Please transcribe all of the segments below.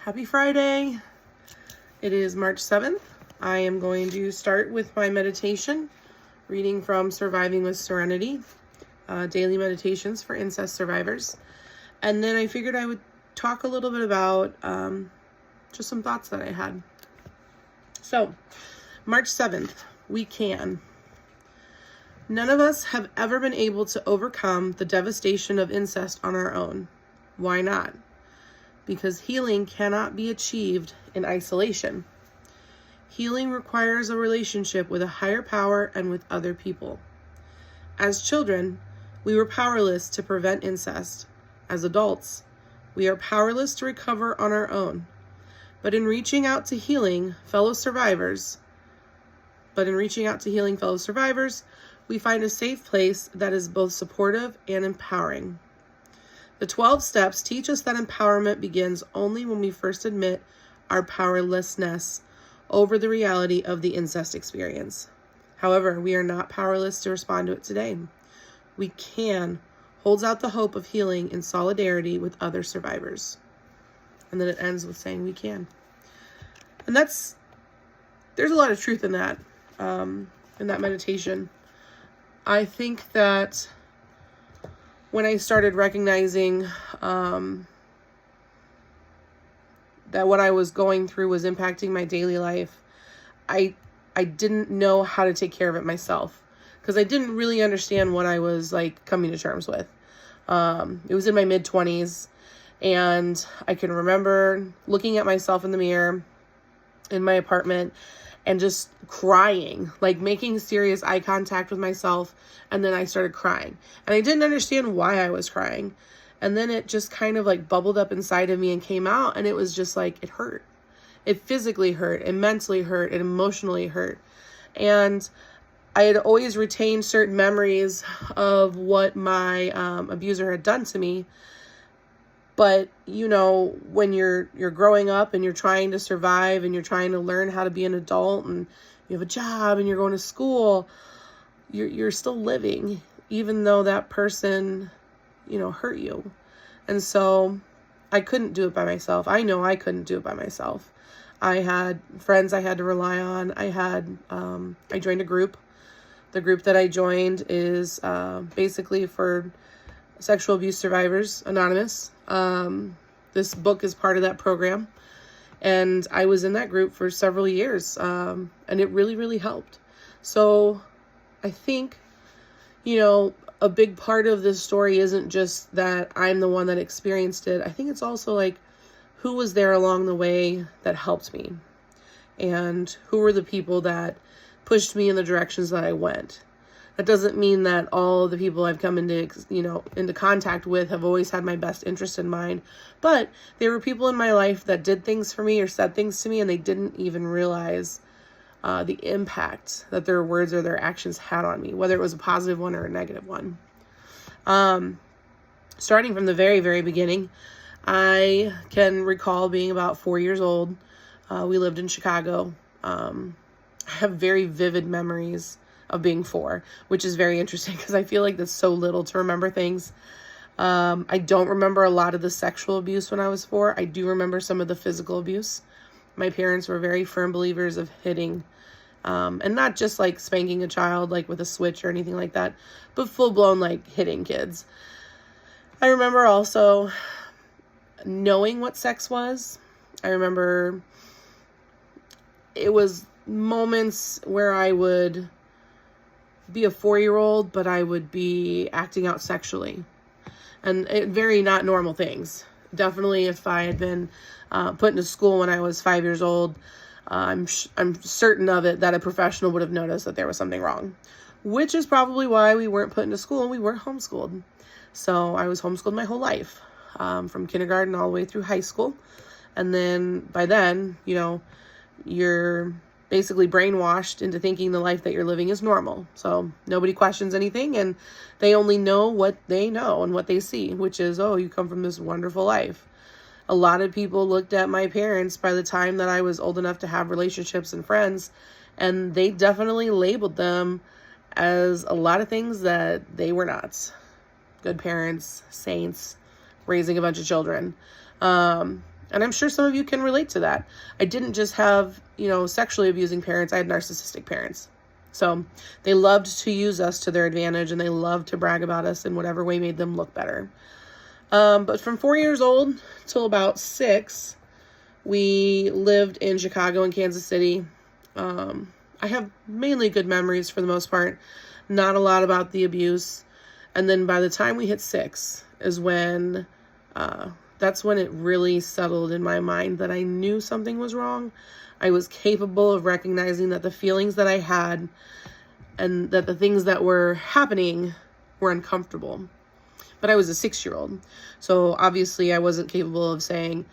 Happy Friday. It is March 7th. I am going to start with my meditation, reading from Surviving with Serenity, daily meditations for incest survivors. And then I figured I would talk a little bit about just some thoughts that I had. So, March 7th, we can. None of us have ever been able to overcome the devastation of incest on our own. Why not? Because healing cannot be achieved in isolation. Healing requires a relationship with a higher power and with other people. As children, we were powerless to prevent incest. As adults, we are powerless to recover on our own. But in reaching out to healing fellow survivors, we find a safe place that is both supportive and empowering. The 12 steps teach us that empowerment begins only when we first admit our powerlessness over the reality of the incest experience. However, we are not powerless to respond to it today. We can holds out the hope of healing in solidarity with other survivors. And then it ends with saying we can. And there's a lot of truth in that meditation. I think that when I started recognizing that what I was going through was impacting my daily life, I didn't know how to take care of it myself because I didn't really understand what I was coming to terms with. It was in my mid-20s, and I can remember looking at myself in the mirror in my apartment and just crying, making serious eye contact with myself. And then I started crying and I didn't understand why I was crying. And then it just kind of bubbled up inside of me and came out. And it was just it hurt. It physically hurt, it mentally hurt, it emotionally hurt. And I had always retained certain memories of what my abuser had done to me. But, when you're growing up and you're trying to survive and you're trying to learn how to be an adult and you have a job and you're going to school, you're still living, even though that person, hurt you. And so I couldn't do it by myself. I know I couldn't do it by myself. I had friends I had to rely on. I joined a group. The group that I joined is basically for Sexual Abuse Survivors Anonymous. This book is part of that program, and I was in that group for several years, and it really, really helped. So I think, a big part of this story isn't just that I'm the one that experienced it. I think it's also who was there along the way that helped me, and who were the people that pushed me in the directions that I went. That doesn't mean that all the people I've come into contact with have always had my best interest in mind, but there were people in my life that did things for me or said things to me, and they didn't even realize the impact that their words or their actions had on me, whether it was a positive one or a negative one. Starting from the very, very beginning, I can recall being about 4 years old. We lived in Chicago. I have very vivid memories of being 4, which is very interesting because I feel like that's so little to remember things. I don't remember a lot of the sexual abuse when I was 4. I do remember some of the physical abuse. My parents were very firm believers of hitting, and not just spanking a child with a switch or anything like that, but full-blown hitting kids. I remember also knowing what sex was. I remember it was moments where I would be a 4-year-old, but I would be acting out sexually, and very not normal things. Definitely, if I had been put into school when I was 5 years old, I'm certain of it that a professional would have noticed that there was something wrong, which is probably why we weren't put into school and we were homeschooled. So I was homeschooled my whole life, from kindergarten all the way through high school, and then by then, you're basically brainwashed into thinking the life that you're living is normal. So nobody questions anything, and they only know what they know and what they see, which is, oh, you come from this wonderful life. A lot of people looked at my parents by the time that I was old enough to have relationships and friends, and they definitely labeled them as a lot of things that they were not. Good parents, saints, raising a bunch of children. And I'm sure some of you can relate to that. I didn't just have, sexually abusing parents. I had narcissistic parents. So they loved to use us to their advantage, and they loved to brag about us in whatever way made them look better. But from 4 years old till about 6, we lived in Chicago and Kansas City. I have mainly good memories for the most part, not a lot about the abuse. And then by the time we hit 6 is when, that's when it really settled in my mind that I knew something was wrong. I was capable of recognizing that the feelings that I had and that the things that were happening were uncomfortable. But I was a 6-year-old. So obviously I wasn't capable of saying,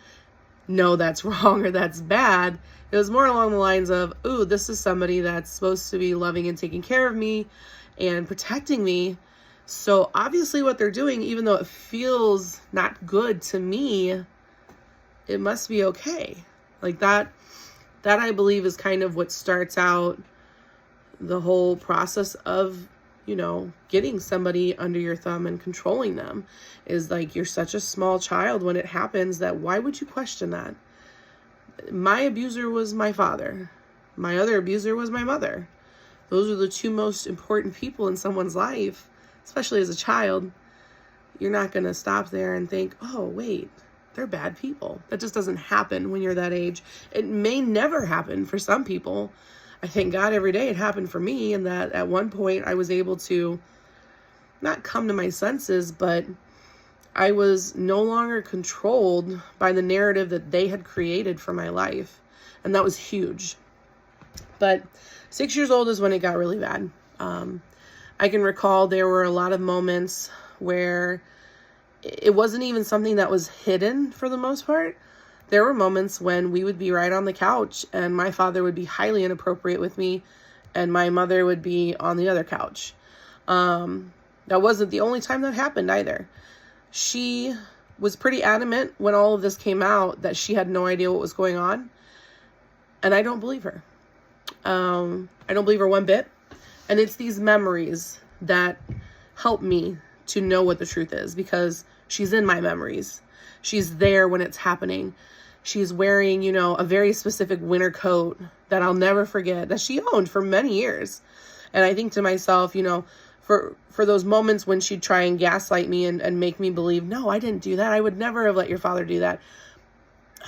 no, that's wrong or that's bad. It was more along the lines of, ooh, this is somebody that's supposed to be loving and taking care of me and protecting me. So obviously what they're doing, even though it feels not good to me, it must be okay. Like that I believe is kind of what starts out the whole process of, getting somebody under your thumb and controlling them, is like, you're such a small child when it happens that why would you question that? My abuser was my father. My other abuser was my mother. Those are the two most important people in someone's life, especially as a child. You're not going to stop there and think, oh, wait, they're bad people. That just doesn't happen when you're that age. It may never happen for some people. I thank God every day it happened for me, and that at one point I was able to not come to my senses, but I was no longer controlled by the narrative that they had created for my life. And that was huge. But 6 years old is when it got really bad. I can recall there were a lot of moments where it wasn't even something that was hidden for the most part. There were moments when we would be right on the couch and my father would be highly inappropriate with me and my mother would be on the other couch. That wasn't the only time that happened either. She was pretty adamant when all of this came out that she had no idea what was going on. And I don't believe her. I don't believe her one bit. And it's these memories that help me to know what the truth is, because she's in my memories. She's there when it's happening. She's wearing, a very specific winter coat that I'll never forget, that she owned for many years. And I think to myself, for those moments when she'd try and gaslight me and make me believe, no, I didn't do that. I would never have let your father do that.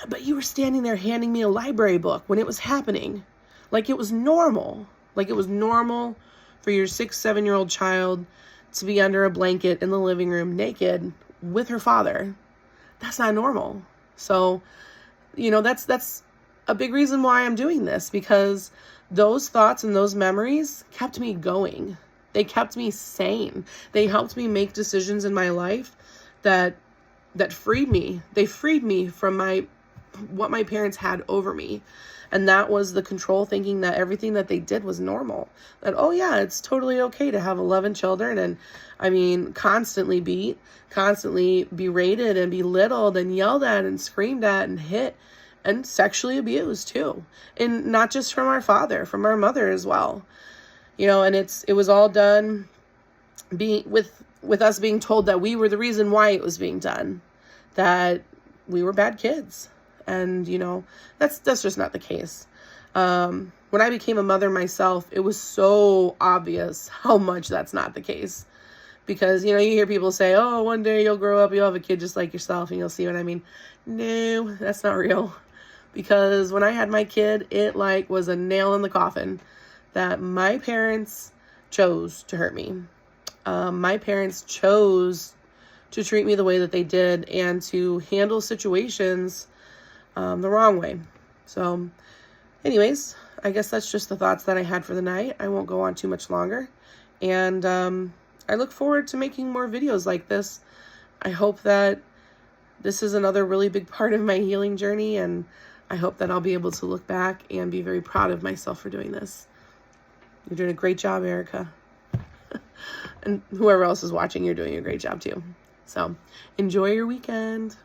But you were standing there handing me a library book when it was happening. Like it was normal. Like it was normal for your 6-7-year-old child to be under a blanket in the living room naked with her father. That's not normal. So, that's a big reason why I'm doing this, because those thoughts and those memories kept me going. They kept me sane. They helped me make decisions in my life that freed me. They freed me from what my parents had over me. And that was the control thinking that everything that they did was normal. That, oh yeah, it's totally okay to have 11 children and, constantly beat, constantly berated and belittled and yelled at and screamed at and hit and sexually abused too. And not just from our father, from our mother as well. And it was all done with us being told that we were the reason why it was being done, that we were bad kids. And, that's just not the case. When I became a mother myself, it was so obvious how much that's not the case. Because, you hear people say, oh, one day you'll grow up, you'll have a kid just like yourself and you'll see what I mean. No, that's not real. Because when I had my kid, it was a nail in the coffin that my parents chose to hurt me. My parents chose to treat me the way that they did and to handle situations the wrong way. So anyways, I guess that's just the thoughts that I had for the night. I won't go on too much longer. And I look forward to making more videos like this. I hope that this is another really big part of my healing journey, and I hope that I'll be able to look back and be very proud of myself for doing this. You're doing a great job, Erica. And whoever else is watching, you're doing a great job too. So enjoy your weekend.